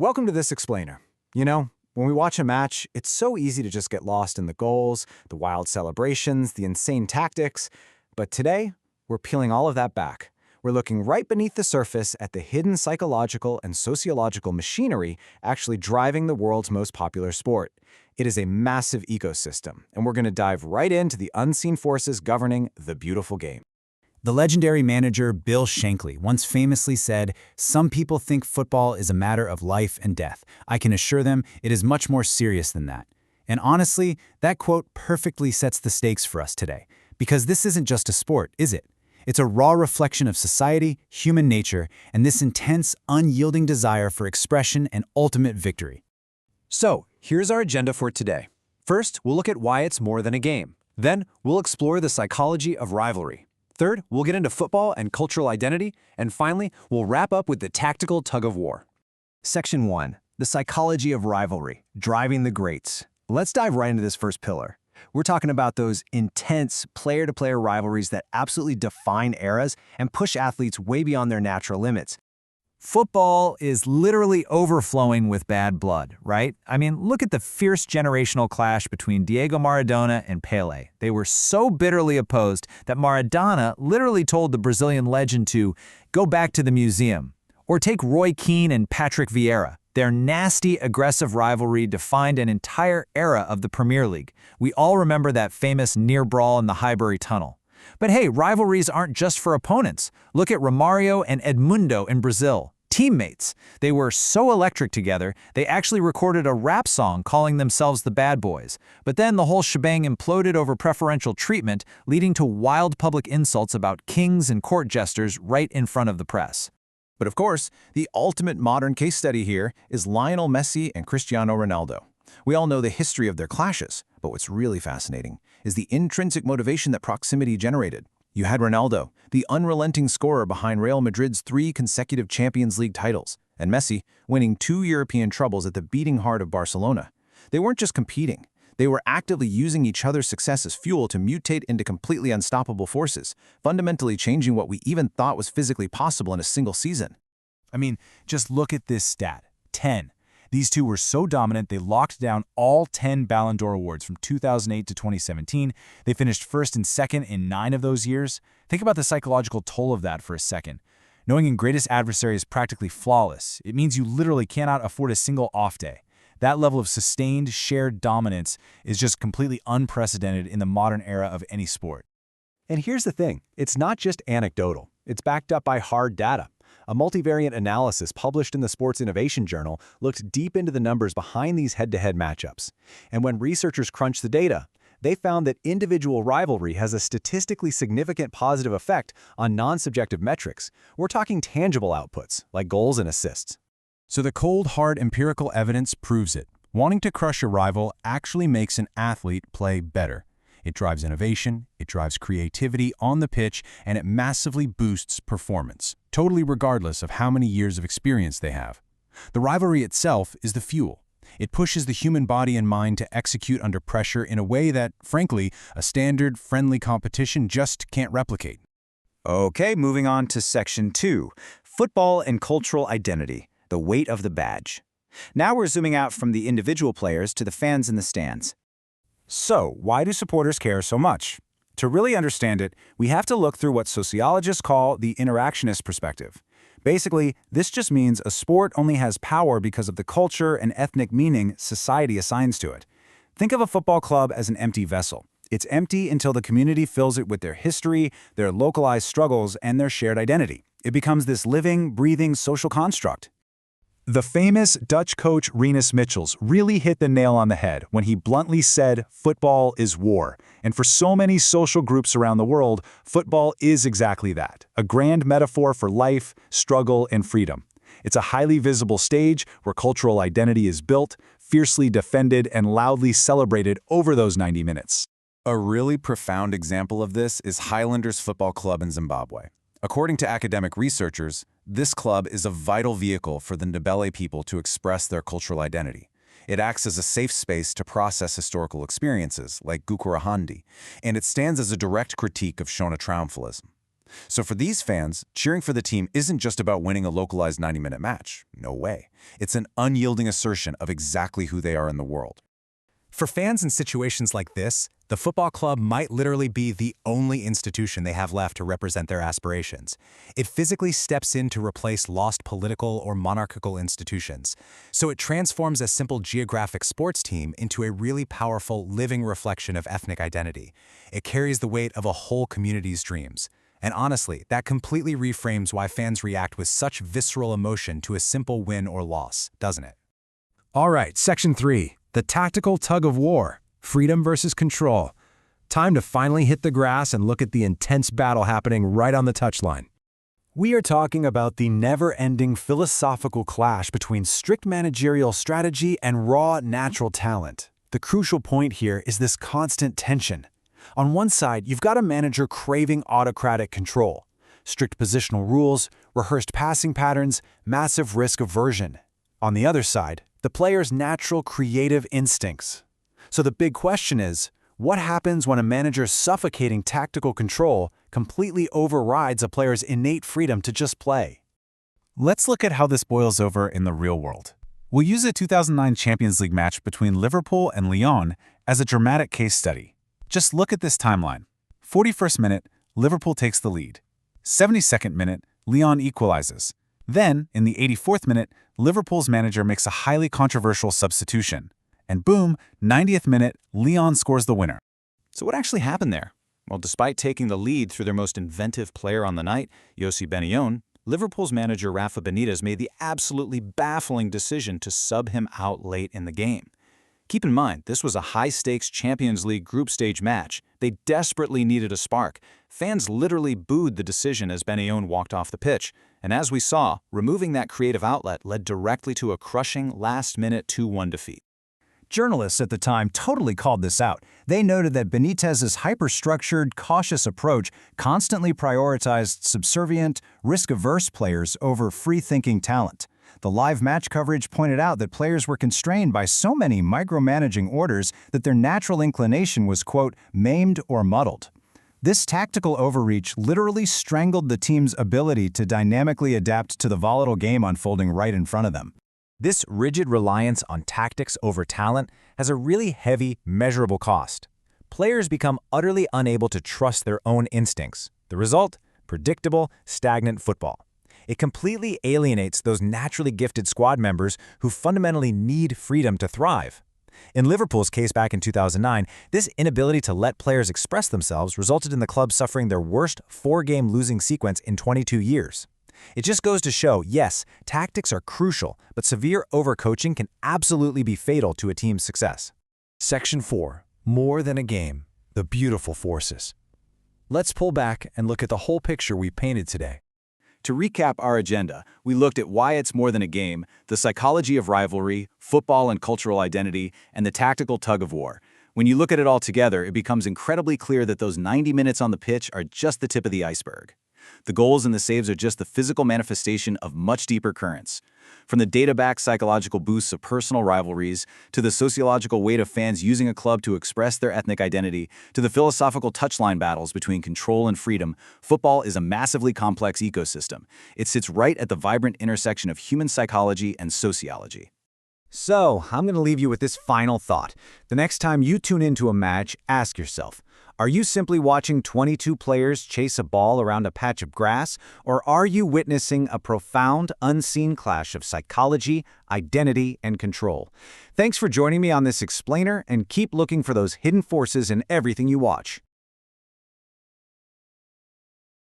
Welcome to This Explainer. You know, when we watch a match, it's so easy to just get lost in the goals, the wild celebrations, the insane tactics. But today, we're peeling all of that back. We're looking right beneath the surface at the hidden psychological and sociological machinery actually driving the world's most popular sport. It is a massive ecosystem, and we're going to dive right into the unseen forces governing the beautiful game. The legendary manager Bill Shankly once famously said, "Some people think football is a matter of life and death. I can assure them it is much more serious than that." And honestly, that quote perfectly sets the stakes for us today. Because this isn't just a sport, is it? It's a raw reflection of society, human nature, and this intense, unyielding desire for expression and ultimate victory. So, here's our agenda for today. First, we'll look at why it's more than a game. Then, we'll explore the psychology of rivalry. Third, we'll get into football and cultural identity. And finally, we'll wrap up with the tactical tug-of-war. Section 1. The psychology of rivalry, driving the greats. Let's dive right into this first pillar. We're talking about those intense player-to-player rivalries that absolutely define eras and push athletes way beyond their natural limits. Football is literally overflowing with bad blood, right? I mean, look at the fierce generational clash between Diego Maradona and Pelé. They were so bitterly opposed that Maradona literally told the Brazilian legend to go back to the museum. Or take Keane and Patrick Vieira. Their nasty, aggressive rivalry defined an entire era of the Premier League. We all remember that famous near brawl in the Highbury Tunnel. But hey, rivalries aren't just for opponents. Look at Romário and Edmundo in Brazil. Teammates. They were so electric together, they actually recorded a rap song calling themselves the Bad Boys. But then the whole shebang imploded over preferential treatment, leading to wild public insults about kings and court jesters right in front of the press. But of course, the ultimate modern case study here is Lionel Messi and Cristiano Ronaldo. We all know the history of their clashes, but what's really fascinating is the intrinsic motivation that proximity generated. You had Ronaldo, the unrelenting scorer behind Real Madrid's 3 consecutive Champions League titles, and Messi, winning 2 European trebles at the beating heart of Barcelona. They weren't just competing. They were actively using each other's success as fuel to mutate into completely unstoppable forces, fundamentally changing what we even thought was physically possible in a single season. I mean, just look at this stat. 10. These two were so dominant, they locked down all 10 Ballon d'Or awards from 2008 to 2017. They finished first and second in 9 of those years. Think about the psychological toll of that for a second. Knowing your greatest adversary is practically flawless, it means you literally cannot afford a single off day. That level of sustained, shared dominance is just completely unprecedented in the modern era of any sport. And here's the thing, it's not just anecdotal. It's backed up by hard data. A multivariate analysis published in the Sports Innovation Journal looked deep into the numbers behind these head-to-head matchups. And when researchers crunched the data, they found that individual rivalry has a statistically significant positive effect on non-subjective metrics. We're talking tangible outputs, like goals and assists. So the cold, hard empirical evidence proves it. Wanting to crush a rival actually makes an athlete play better. It drives innovation, it drives creativity on the pitch, and it massively boosts performance, totally regardless of how many years of experience they have. The rivalry itself is the fuel. It pushes the human body and mind to execute under pressure in a way that, frankly, a standard, friendly competition just can't replicate. Okay, moving on to Section 2, Football and Cultural Identity, the weight of the badge. Now we're zooming out from the individual players to the fans in the stands. So, why do supporters care so much? To really understand it, we have to look through what sociologists call the interactionist perspective. Basically, this just means a sport only has power because of the culture and ethnic meaning society assigns to it. Think of a football club as an empty vessel. It's empty until the community fills it with their history, their localized struggles, and their shared identity. It becomes this living, breathing social construct. The famous Dutch coach Rinus Michels really hit the nail on the head when he bluntly said, "Football is war." And for so many social groups around the world, football is exactly that, a grand metaphor for life, struggle, and freedom. It's a highly visible stage where cultural identity is built, fiercely defended, and loudly celebrated over those 90 minutes. A really profound example of this is Highlanders Football Club in Zimbabwe. According to academic researchers, this club is a vital vehicle for the Ndebele people to express their cultural identity. It acts as a safe space to process historical experiences, like Gukurahandi, and it stands as a direct critique of Shona triumphalism. So for these fans, cheering for the team isn't just about winning a localized 90-minute match. No way. It's an unyielding assertion of exactly who they are in the world. For fans in situations like this, the football club might literally be the only institution they have left to represent their aspirations. It physically steps in to replace lost political or monarchical institutions. So it transforms a simple geographic sports team into a really powerful, living reflection of ethnic identity. It carries the weight of a whole community's dreams. And honestly, that completely reframes why fans react with such visceral emotion to a simple win or loss, doesn't it? All right, Section 3. The tactical tug-of-war, freedom versus control. Time to finally hit the grass and look at the intense battle happening right on the touchline. We are talking about the never-ending philosophical clash between strict managerial strategy and raw natural talent. The crucial point here is this constant tension. On one side, you've got a manager craving autocratic control, strict positional rules, rehearsed passing patterns, massive risk aversion. On the other side, the player's natural creative instincts. So the big question is, what happens when a manager's suffocating tactical control completely overrides a player's innate freedom to just play? Let's look at how this boils over in the real world. We'll use a 2009 Champions League match between Liverpool and Lyon as a dramatic case study. Just look at this timeline. 41st minute, Liverpool takes the lead. 72nd minute, Lyon equalizes. Then, in the 84th minute, Liverpool's manager makes a highly controversial substitution. And boom, 90th minute, Lyon scores the winner. So what actually happened there? Well, despite taking the lead through their most inventive player on the night, José, Liverpool's manager Rafa Benitez made the absolutely baffling decision to sub him out late in the game. Keep in mind, this was a high-stakes Champions League group stage match. They desperately needed a spark. Fans literally booed the decision as Benitez walked off the pitch. And as we saw, removing that creative outlet led directly to a crushing last-minute 2-1 defeat. Journalists at the time totally called this out. They noted that Benitez's hyper-structured, cautious approach constantly prioritized subservient, risk-averse players over free-thinking talent. The live match coverage pointed out that players were constrained by so many micromanaging orders that their natural inclination was, quote, maimed or muddled. This tactical overreach literally strangled the team's ability to dynamically adapt to the volatile game unfolding right in front of them. This rigid reliance on tactics over talent has a really heavy, measurable cost. Players become utterly unable to trust their own instincts. The result? Predictable, stagnant football. It completely alienates those naturally gifted squad members who fundamentally need freedom to thrive. In Liverpool's case back in 2009, this inability to let players express themselves resulted in the club suffering their worst 4-game losing sequence in 22 years. It just goes to show, yes, tactics are crucial, but severe overcoaching can absolutely be fatal to a team's success. Section 4. More than a game. The beautiful forces. Let's pull back and look at the whole picture we painted today. To recap our agenda, we looked at why it's more than a game, the psychology of rivalry, football and cultural identity, and the tactical tug-of-war. When you look at it all together, it becomes incredibly clear that those 90 minutes on the pitch are just the tip of the iceberg. The goals and the saves are just the physical manifestation of much deeper currents. From the data-backed psychological boosts of personal rivalries, to the sociological weight of fans using a club to express their ethnic identity, to the philosophical touchline battles between control and freedom, football is a massively complex ecosystem. It sits right at the vibrant intersection of human psychology and sociology. So, I'm going to leave you with this final thought. The next time you tune into a match, ask yourself, are you simply watching 22 players chase a ball around a patch of grass, or are you witnessing a profound, unseen clash of psychology, identity, and control? Thanks for joining me on this explainer, and keep looking for those hidden forces in everything you watch.